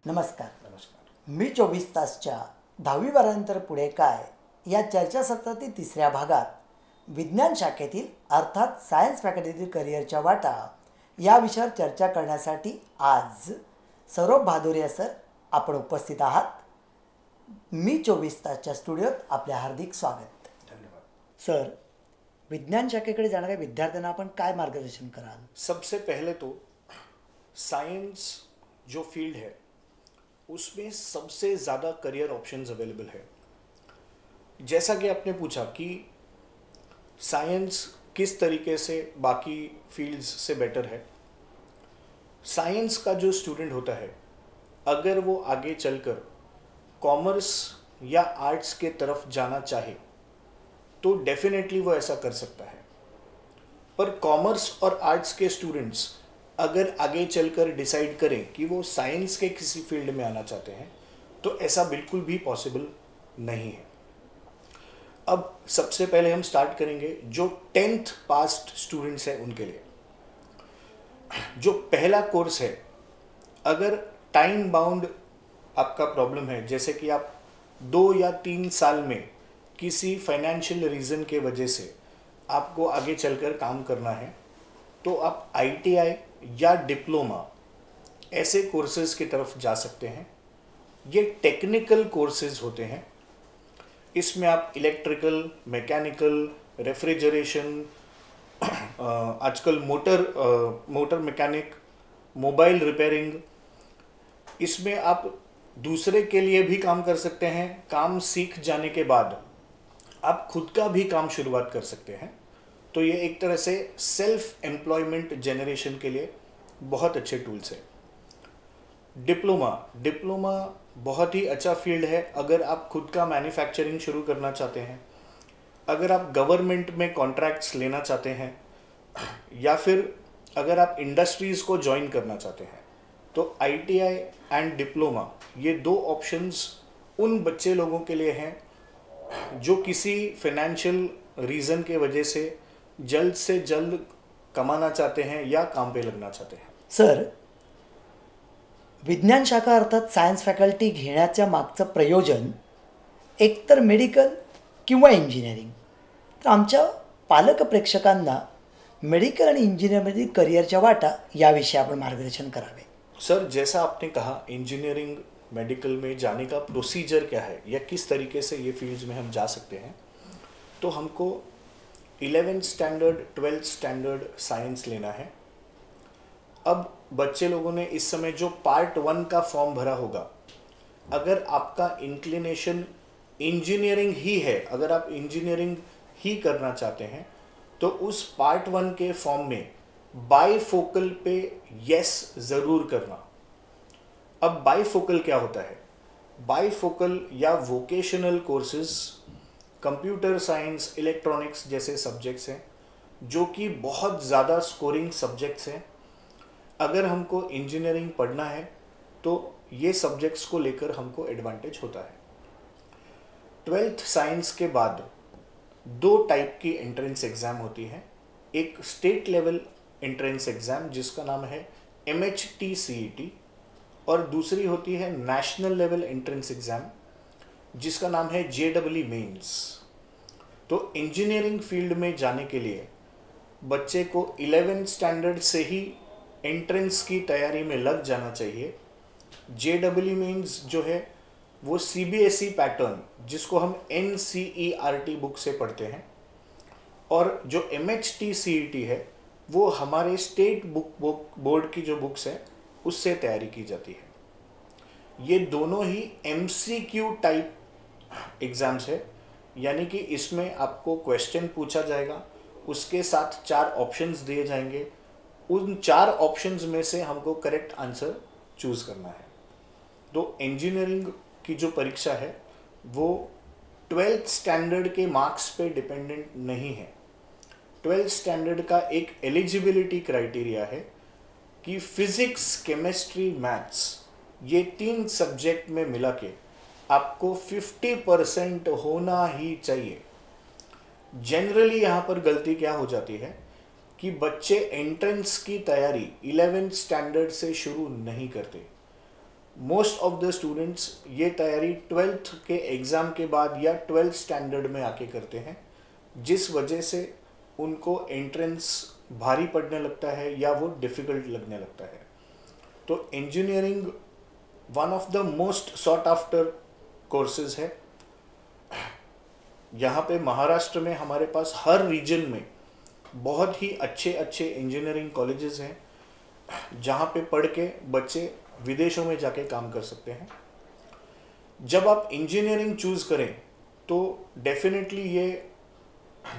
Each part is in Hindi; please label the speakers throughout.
Speaker 1: नमस्कार.
Speaker 2: नमस्कार.
Speaker 1: मी 24 तासच्या 10वी पुढे काय या चर्चासत्रातील तिसऱ्या भागात विज्ञान शाखेतील अर्थात सायन्स फॅकल्टीतील करिअरच्या वाटा या विषयावर चर्चा करण्यासाठी आज सौरभ भादुरिया सर आपण उपस्थित आहात. मी 24 तासच्या स्टुडिओत आपले हार्दिक स्वागत.
Speaker 2: धन्यवाद.
Speaker 1: सर, विज्ञान शाखेकडे जाणाऱ्या विद्यार्थ्यांना आपण काय मार्गदर्शन कराल?
Speaker 2: सबसे पहले तो साइंस जो फील्ड है उसमें सबसे ज़्यादा करियर ऑप्शंस अवेलेबल है. जैसा कि आपने पूछा कि साइंस किस तरीके से बाकी फील्ड्स से बेटर है. साइंस का जो स्टूडेंट होता है अगर वो आगे चलकर कॉमर्स या आर्ट्स के तरफ जाना चाहे तो डेफिनेटली वो ऐसा कर सकता है. पर कॉमर्स और आर्ट्स के स्टूडेंट्स अगर आगे चलकर डिसाइड करें कि वो साइंस के किसी फील्ड में आना चाहते हैं तो ऐसा बिल्कुल भी पॉसिबल नहीं है. अब सबसे पहले हम स्टार्ट करेंगे जो 10th पास्ट स्टूडेंट्स हैं उनके लिए. जो पहला कोर्स है, अगर टाइम बाउंड आपका प्रॉब्लम है, जैसे कि आप 2 या 3 साल में किसी फाइनेंशियल रीज़न के वजह से आपको आगे चलकर काम करना है, तो आप ITI या डिप्लोमा ऐसे कोर्सेज की तरफ जा सकते हैं. ये टेक्निकल कोर्सेज होते हैं. इसमें आप इलेक्ट्रिकल, मैकेनिकल, रेफ्रिजरेशन, आजकल मोटर मैकेनिक, मोबाइल रिपेयरिंग, इसमें आप दूसरे के लिए भी काम कर सकते हैं. काम सीख जाने के बाद आप खुद का भी काम शुरुआत कर सकते हैं. तो ये एक तरह से सेल्फ एम्प्लॉयमेंट जनरेशन के लिए बहुत अच्छे टूल्स हैं. डिप्लोमा बहुत ही अच्छा फील्ड है अगर आप खुद का मैन्युफैक्चरिंग शुरू करना चाहते हैं, अगर आप गवर्नमेंट में कॉन्ट्रैक्ट्स लेना चाहते हैं, या फिर अगर आप इंडस्ट्रीज़ को ज्वाइन करना चाहते हैं. तो ITI एंड डिप्लोमा ये 2 ऑप्शंस उन बच्चे लोगों के लिए हैं जो किसी फाइनेंशियल रीज़न के वजह से जल्द से जल्द कमाना चाहते हैं या काम पे लगना चाहते हैं.
Speaker 1: सर, विज्ञान शाखा अर्थात सायन्स फॅकल्टी घेण्याच्या मागचं प्रयोजन एकतर मेडिकल किंवा इंजिनिअरिंग. तर आमच्या पालक प्रेक्षकांना मेडिकल आणि इंजिनिअरिंगमधील करिअरच्या वाटा याविषयी आपण मार्गदर्शन करावे.
Speaker 2: सर, जैसा आपने कहा इंजीनियरिंग मेडिकल में जाने का प्रोसीजर क्या है या किस तरीके से ये फील्ड्स में हम जा सकते हैं, तो हमको 11th standard 12th standard science लेना है. अब बच्चे लोगों ने इस समय जो पार्ट 1 का फॉर्म भरा होगा, अगर आपका इंक्लिनेशन इंजीनियरिंग ही है, अगर आप इंजीनियरिंग ही करना चाहते हैं, तो उस पार्ट 1 के फॉर्म में बाईफोकल पे यस ज़रूर करना. अब बाईफोकल क्या होता है? बाईफोकल या vocational courses computer science, electronics जैसे सब्जेक्ट्स हैं जो कि बहुत ज़्यादा स्कोरिंग सब्जेक्ट्स हैं. अगर हमको इंजीनियरिंग पढ़ना है तो ये सब्जेक्ट्स को लेकर हमको एडवांटेज होता है. 12th साइंस के बाद 2 टाइप की एंट्रेंस एग्ज़ाम होती है. एक स्टेट लेवल एंट्रेंस एग्ज़ाम जिसका नाम है MHT-CET और दूसरी होती है नेशनल लेवल एंट्रेंस एग्ज़ाम जिसका नाम है JEE मेंस. तो इंजीनियरिंग फील्ड में जाने के लिए बच्चे को 11th स्टैंडर्ड से ही एंट्रेंस की तैयारी में लग जाना चाहिए. JEE मेंस जो है वो CBSE पैटर्न जिसको हम NCERT बुक से पढ़ते हैं, और जो MHT-CET है वो हमारे स्टेट बोर्ड की जो बुक्स है उससे तैयारी की जाती है. ये दोनों ही MCQ टाइप एग्ज़ाम्स है, यानी कि इसमें आपको क्वेश्चन पूछा जाएगा, उसके साथ 4 ऑप्शंस दिए जाएंगे. उन 4 ऑप्शंस में से हमको करेक्ट आंसर चूज़ करना है. तो इंजीनियरिंग की जो परीक्षा है वो 12th स्टैंडर्ड के मार्क्स पे डिपेंडेंट नहीं है. 12th स्टैंडर्ड का एक एलिजिबिलिटी क्राइटेरिया है कि फिज़िक्स, केमिस्ट्री, मैथ्स ये 3 सब्जेक्ट में मिला के आपको 50% होना ही चाहिए. जनरली यहाँ पर गलती क्या हो जाती है कि बच्चे एंट्रेंस की तैयारी 11th स्टैंडर्ड से शुरू नहीं करते. मोस्ट ऑफ द स्टूडेंट्स ये तैयारी 12th के एग्ज़ाम के बाद या 12th स्टैंडर्ड में आके करते हैं, जिस वजह से उनको एंट्रेंस भारी पड़ने लगता है या वो डिफ़िकल्ट लगने लगता है। तो engineering one of the most sought after courses है। यहाँ पे महाराष्ट्र में हमारे पास हर रीजन में बहुत ही अच्छे अच्छे इंजीनियरिंग कॉलेजेस हैं, जहाँ पे पढ़ के बच्चे विदेशों में जाके काम कर सकते हैं। जब आप इंजीनियरिंग चूज़ करें तो डेफिनेटली ये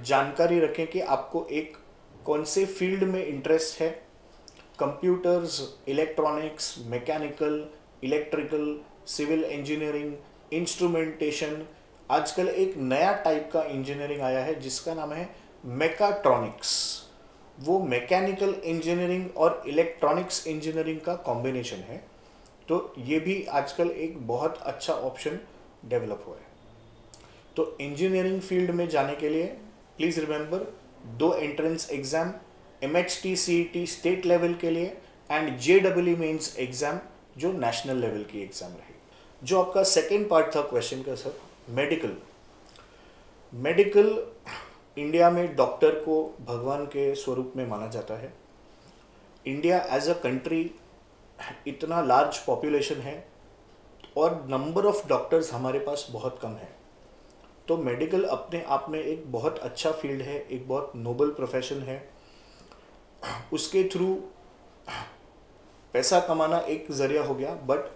Speaker 2: जानकारी रखें कि आपको एक कौन से फील्ड में इंटरेस्ट है। Computers, electronics, mechanical, electrical, civil engineering, instrumentation, आजकल एक नया टाइप का इंजीनियरिंग आया है जिसका नाम है मैकाट्रॉनिक्स। वो मैकेनिकल इंजीनियरिंग और इलेक्ट्रॉनिक्स इंजीनियरिंग का कॉम्बिनेशन है। तो ये भी आजकल एक बहुत अच्छा ऑप्शन डेवलप हुआ है। तो इंजीनियरिंग फील्ड में जाने के लिए please remember 2 entrance exam, MHT CET state level के लिए एंड JEE मेंस एग्ज़ाम जो नेशनल लेवल की एग्ज़ाम रही। जो आपका सेकेंड पार्ट था क्वेश्चन का सर, मेडिकल इंडिया में डॉक्टर को भगवान के स्वरूप में माना जाता है। इंडिया एज अ कंट्री इतना लार्ज पॉपुलेशन है और नंबर ऑफ डॉक्टर्स हमारे पास बहुत कम है। तो मेडिकल अपने आप में एक बहुत अच्छा फील्ड है, एक बहुत नोबल प्रोफेशन है। उसके थ्रू पैसा कमाना एक ज़रिया हो गया, बट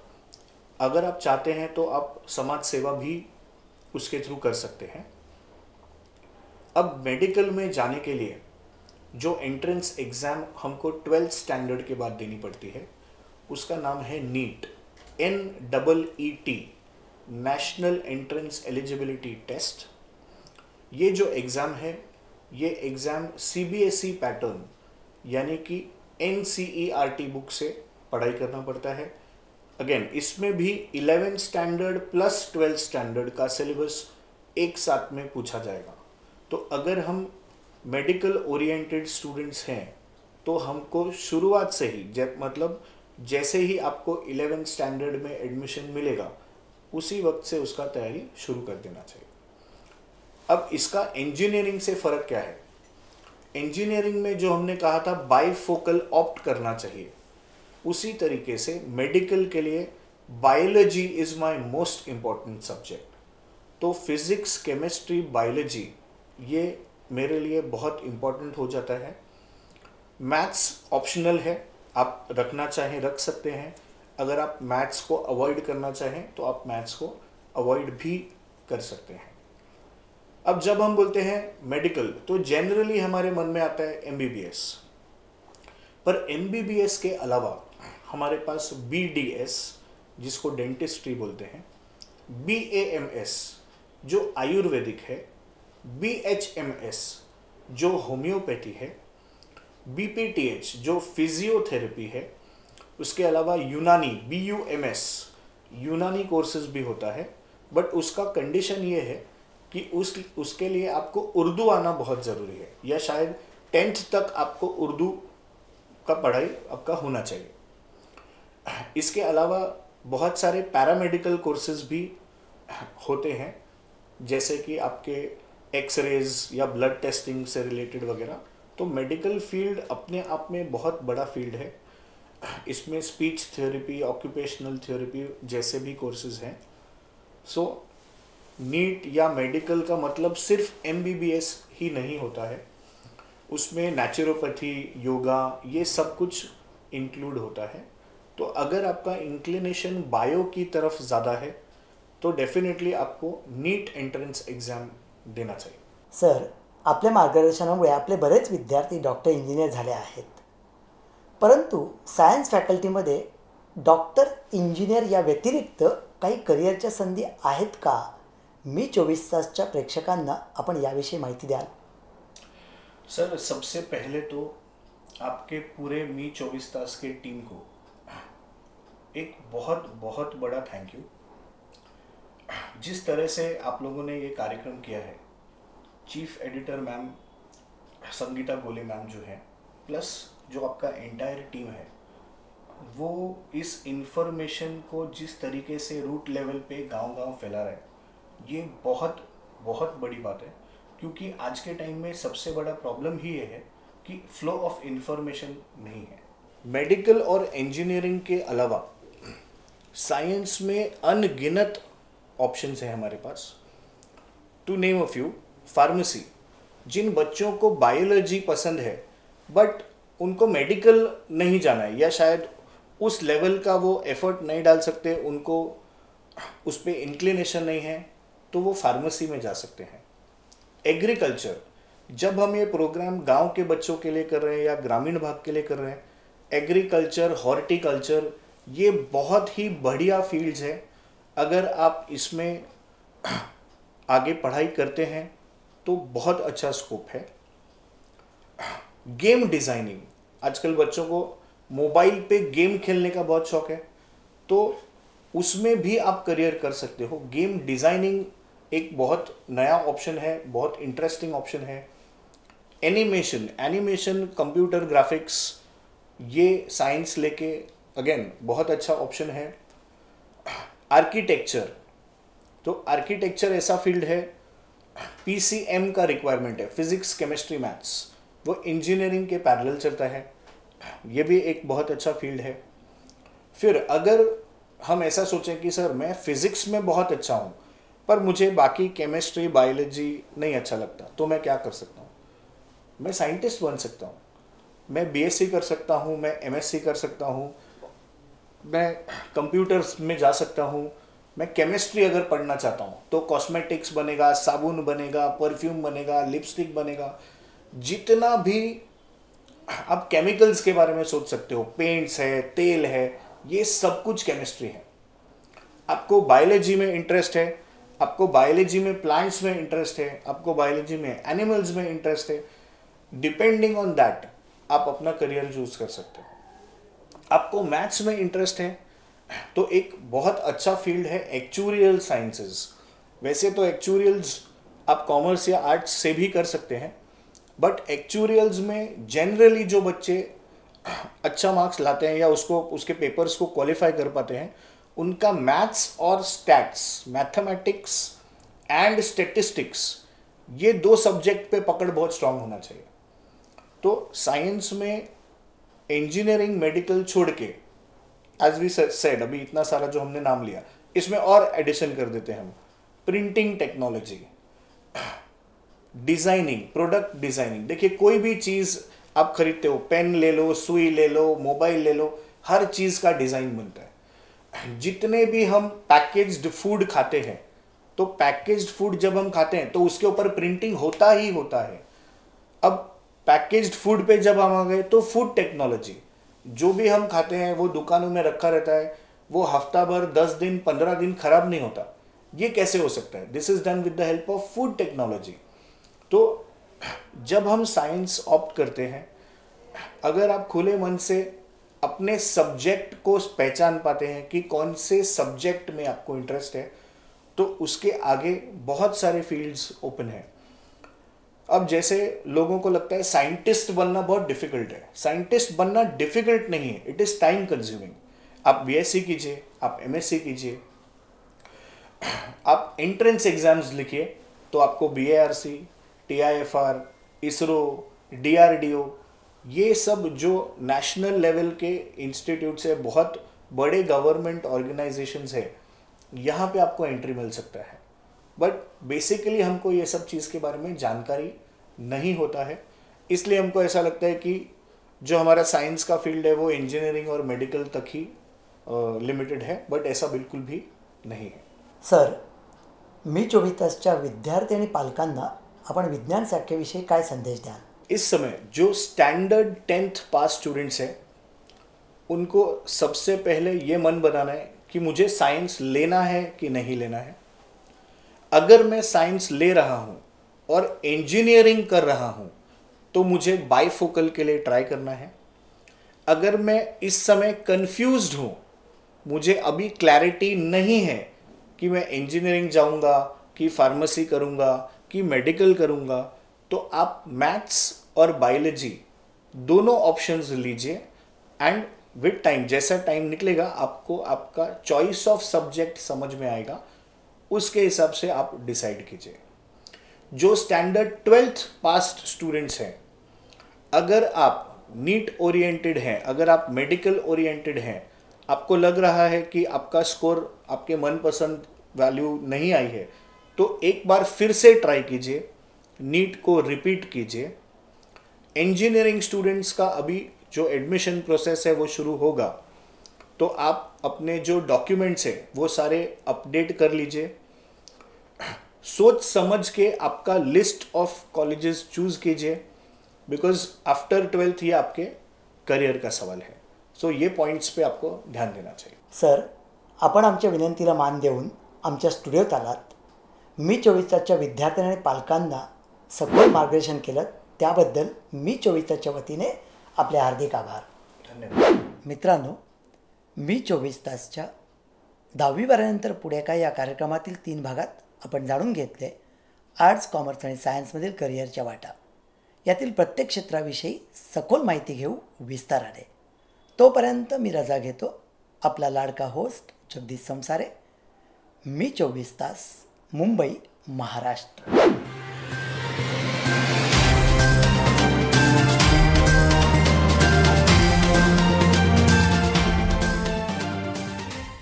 Speaker 2: अगर आप चाहते हैं तो आप समाज सेवा भी उसके थ्रू कर सकते हैं। अब मेडिकल में जाने के लिए जो एंट्रेंस एग्ज़ाम हमको 12th स्टैंडर्ड के बाद देनी पड़ती है उसका नाम है NEET, NEET, national entrance eligibility test. ये जो एग्ज़ाम है ये एग्ज़ाम CBSE पैटर्न यानी कि NCERT बुक से पढ़ाई करना पड़ता है। अगेन इसमें भी 11th standard plus 12th standard का सिलेबस एक साथ में पूछा जाएगा। तो अगर हम मेडिकल ओरिएंटेड स्टूडेंट्स हैं तो हमको शुरुआत से ही मतलब जैसे ही आपको 11th स्टैंडर्ड में एडमिशन मिलेगा उसी वक्त से उसका तैयारी शुरू कर देना चाहिए। अब इसका इंजीनियरिंग से फ़र्क क्या है? इंजीनियरिंग में जो हमने कहा था बाइफोकल ऑप्ट करना चाहिए, उसी तरीके से मेडिकल के लिए biology is my most important subject. तो फिज़िक्स, केमिस्ट्री, बायोलॉजी ये मेरे लिए बहुत इम्पॉर्टेंट हो जाता है। मैथ्स ऑप्शनल है, आप रखना चाहें रख सकते हैं। अगर आप मैथ्स को अवॉइड करना चाहें तो आप मैथ्स को अवॉइड भी कर सकते हैं। अब जब हम बोलते हैं मेडिकल तो जनरली हमारे मन में आता है MBBS, पर MBBS के अलावा हमारे पास BDS जिसको डेंटिस्ट्री बोलते हैं, BAMS जो आयुर्वेदिक है, BHMS जो होम्योपैथी है, BPTH जो फिजियोथेरेपी है, उसके अलावा यूनानी BUMS यूनानी कोर्सेज भी होता है। बट उसका कंडीशन ये है कि उसके लिए आपको उर्दू आना बहुत ज़रूरी है, या शायद 10th तक आपको उर्दू का पढ़ाई आपका होना चाहिए। इसके अलावा बहुत सारे पैरामेडिकल कोर्सेज भी होते हैं, जैसे कि आपके एक्सरेज या ब्लड टेस्टिंग से रिलेटेड वगैरह। तो मेडिकल फील्ड अपने आप में बहुत बड़ा फील्ड है। इसमें स्पीच थेरेपी, ऑक्यूपेशनल थेरेपी जैसे भी कोर्सेज हैं। सो नीट या मेडिकल का मतलब सिर्फ MBBS ही नहीं होता है, उसमें नेचुरोपैथी, योगा, ये सब कुछ इंक्लूड होता है। तो अगर आपका इंक्लिनेशन बायो की तरफ ज़्यादा है तो डेफिनेटली आपको नीट एंट्रन्स एक्झाम देना चाहिए।
Speaker 1: सर, आपल्या मार्गदर्शनामुळे आपले बरेच विद्यार्थी डॉक्टर, इंजिनियर झाले आहेत, परंतु सायन्स फॅकल्टीमध्ये डॉक्टर, इंजिनियर या व्यतिरिक्त काही करिअरच्या संधी आहेत का? मी 24 तासच्या प्रेक्षकांना आपण याविषयी माहिती द्याल?
Speaker 2: सर, सबसे पहले तो आपके पूरे मी 24 तास के टीम को एक बहुत बहुत बड़ा थैंक यू। जिस तरह से आप लोगों ने ये कार्यक्रम किया है, चीफ एडिटर मैम संगीता गोले मैम जो है, प्लस जो आपका एंटायर टीम है, वो इस इंफॉर्मेशन को जिस तरीके से रूट लेवल पे गांव-गांव फैला रहा है, ये बहुत बहुत बड़ी बात है, क्योंकि आज के टाइम में सबसे बड़ा प्रॉब्लम ही ये है कि फ्लो ऑफ इंफॉर्मेशन नहीं है। मेडिकल और इंजीनियरिंग के अलावा साइंस में अनगिनत ऑप्शंस हैं हमारे पास। To name a few, pharmacy, जिन बच्चों को बायोलॉजी पसंद है बट उनको मेडिकल नहीं जाना है, या शायद उस लेवल का वो एफर्ट नहीं डाल सकते, उनको उस पर इंक्लिनेशन नहीं है, तो वो फार्मेसी में जा सकते हैं। एग्रीकल्चर, जब हम ये प्रोग्राम गांव के बच्चों के लिए कर रहे हैं या ग्रामीण भाग के लिए कर रहे हैं, एग्रीकल्चर, हॉर्टिकल्चर, ये बहुत ही बढ़िया फील्ड्स है। अगर आप इसमें आगे पढ़ाई करते हैं तो बहुत अच्छा स्कोप है। गेम डिज़ाइनिंग, आजकल बच्चों को मोबाइल पे गेम खेलने का बहुत शौक है, तो उसमें भी आप करियर कर सकते हो। गेम डिज़ाइनिंग एक बहुत नया ऑप्शन है, बहुत इंटरेस्टिंग ऑप्शन है। एनिमेशन, कंप्यूटर ग्राफिक्स, ये साइंस लेके अगेन बहुत अच्छा ऑप्शन है। आर्किटेक्चर, तो आर्किटेक्चर ऐसा फील्ड है, पीसीएम का रिक्वायरमेंट है, फिजिक्स केमिस्ट्री मैथ्स, वो इंजीनियरिंग के पैरेलल चलता है, ये भी एक बहुत अच्छा फील्ड है। फिर अगर हम ऐसा सोचें कि सर मैं फिजिक्स में बहुत अच्छा हूँ पर मुझे बाकी केमिस्ट्री बायोलॉजी नहीं अच्छा लगता, तो मैं क्या कर सकता हूँ? मैं साइंटिस्ट बन सकता हूँ, मैं बीएससी कर सकता हूँ, मैं एमएससी कर सकता हूँ, मैं कंप्यूटर्स में जा सकता हूँ, मैं केमिस्ट्री अगर पढ़ना चाहता हूँ तो कॉस्मेटिक्स बनेगा, साबुन बनेगा, परफ्यूम बनेगा, लिपस्टिक बनेगा, जितना भी आप केमिकल्स के बारे में सोच सकते हो, पेंट्स है, तेल है, ये सब कुछ केमिस्ट्री है। आपको बायोलॉजी में इंटरेस्ट है, आपको बायोलॉजी में प्लांट्स में इंटरेस्ट है, आपको बायोलॉजी में एनिमल्स में इंटरेस्ट है, डिपेंडिंग ऑन दैट आप अपना करियर चूज कर सकते हो। आपको मैथ्स में इंटरेस्ट है तो एक बहुत अच्छा फील्ड है एक्चुरियल साइंसेस। वैसे तो एक्चुरियल्स आप कॉमर्स या आर्ट्स से भी कर सकते हैं, बट एक्चुरियल्स में जनरली जो बच्चे अच्छा मार्क्स लाते हैं या उसके पेपर्स को क्वालिफाई कर पाते हैं, उनका मैथ्स और स्टैट्स, मैथमेटिक्स एंड स्टेटिस्टिक्स, ये दो सब्जेक्ट पे पकड़ बहुत स्ट्रांग होना चाहिए। तो साइंस में इंजीनियरिंग, मेडिकल छोड़ के, एज वी सेड, अभी इतना सारा जो हमने नाम लिया, इसमें और एडिशन कर देते हैं हम, printing technology, designing, product designing. देखिए कोई भी चीज आप खरीदते हो, पेन ले लो, सुई ले लो, मोबाइल ले लो, हर चीज का डिजाइन बनता है। जितने भी हम पैकेज्ड फूड खाते हैं, तो पैकेज्ड फूड जब हम खाते हैं तो उसके ऊपर प्रिंटिंग होता ही होता है। अब पैकेज्ड फूड पे जब हम आ गए तो फूड टेक्नोलॉजी, जो भी हम खाते हैं वो दुकानों में रखा रहता है, वो हफ्ता भर, 10 दिन, 15 दिन खराब नहीं होता। ये कैसे हो सकता है? This is done with the help of food technology. तो जब हम साइंस ऑप्ट करते हैं, अगर आप खुले मन से अपने सब्जेक्ट को पहचान पाते हैं कि कौन से सब्जेक्ट में आपको इंटरेस्ट है, तो उसके आगे बहुत सारे फील्ड्स ओपन हैं। अब जैसे लोगों को लगता है साइंटिस्ट बनना बहुत डिफिकल्ट है, साइंटिस्ट बनना डिफिकल्ट नहीं है, इट इज टाइम कंज्यूमिंग। आप बीएससी कीजिए, आप एमएससी कीजिए, आप एंट्रेंस एग्जाम्स लिखिए, तो आपको बीएआरसी, टीआईएफआर, इसरो, डीआरडीओ, ये सब जो नेशनल लेवल के इंस्टीट्यूट्स है, बहुत बड़े गवर्नमेंट ऑर्गेनाइजेशंस है, यहाँ पे आपको एंट्री मिल सकता है। बट बेसिकली हमको ये सब चीज़ के बारे में जानकारी नहीं होता है, इसलिए हमको ऐसा लगता है कि जो हमारा साइंस का फील्ड है वो इंजीनियरिंग और मेडिकल तक ही लिमिटेड है, बट ऐसा बिलकुल भी नाही आहे।
Speaker 1: सर, मी 24 तासच्या विद्यार्थी आणि पालकांना आपण विज्ञान शाखेविषयी काय संदेश द्याल?
Speaker 2: इस समय जो स्टैंडर्ड 10th पास स्टूडेंट्स हैं, उनको सबसे पहले ये मन बनाना है कि मुझे साइंस लेना है कि नहीं लेना है। अगर मैं साइंस ले रहा हूँ और इंजीनियरिंग कर रहा हूँ तो मुझे बाईफोकल के लिए ट्राई करना है। अगर मैं इस समय कंफ्यूज्ड हूँ, मुझे अभी क्लैरिटी नहीं है कि मैं इंजीनियरिंग जाऊँगा कि फार्मेसी करूँगा कि मेडिकल करूँगा, तो आप मैथ्स और बायोलॉजी दोनों ऑप्शंस लीजिए एंड विद टाइम जैसा टाइम निकलेगा आपको आपका चॉइस ऑफ सब्जेक्ट समझ में आएगा, उसके हिसाब से आप डिसाइड कीजिए। जो स्टैंडर्ड 12th पास्ट स्टूडेंट्स हैं, अगर आप नीट ओरिएंटेड हैं, अगर आप मेडिकल ओरिएंटेड हैं, आपको लग रहा है कि आपका स्कोर आपके मनपसंद वैल्यू नहीं आई है, तो एक बार फिर से ट्राई कीजिए, नीट को रिपीट कीजिए। इंजीनियरिंग स्टूडेंट्स का अभी जो एडमिशन प्रोसेस है वो शुरू होगा, तो आप अपने जो डॉक्यूमेंट्स है वो सारे अपडेट कर लीजिए। सोच समझ के आपका लिस्ट ऑफ कॉलेजेस चूज कीजिए, बिकॉज आफ्टर 12th ये आपके करिअर का सवाल है। सो ये पॉइंट्स पे आपको ध्यान देना चाहिए।
Speaker 1: सर, आपण आमच्या विनंतीला मान देऊन आमच्या स्टुडिओत आलात। मी 24 तासच्या विद्यार्थ्यांना आणि पालकांना सखोल मार्गदर्शन केलं, त्याबद्दल मी 24 तासच्या वतीने आपले हार्दिक आभार।
Speaker 2: धन्यवाद।
Speaker 1: मित्रांनो, मी 24 तासच्या 10वी-12वीनंतर पुढे काय या कार्यक्रमातील 3 भागात आपण जाणून घेतले आर्ट्स, कॉमर्स आणि सायन्समधील करिअरच्या वाटा। यातील प्रत्येक क्षेत्राविषयी सखोल माहिती घेऊ विस्ताराने। तोपर्यंत मी रजा घेतो। आपला लाडका होस्ट जगदीश संसारे। मी 24 तास, मुंबई, महाराष्ट्र।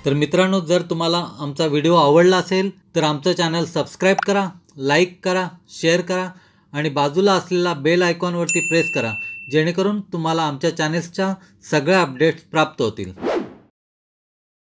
Speaker 3: तर मित्रांनो, जर तुम्हाला आमचा व्हिडिओ आवडला असेल तर आमचं चॅनल सबस्क्राईब करा, लाईक करा, शेअर करा आणि बाजूला असलेला बेल आयकॉनवरती प्रेस करा, जेणेकरून तुम्हाला आमच्या चॅनल्सच्या सगळ्या अपडेट्स प्राप्त होतील।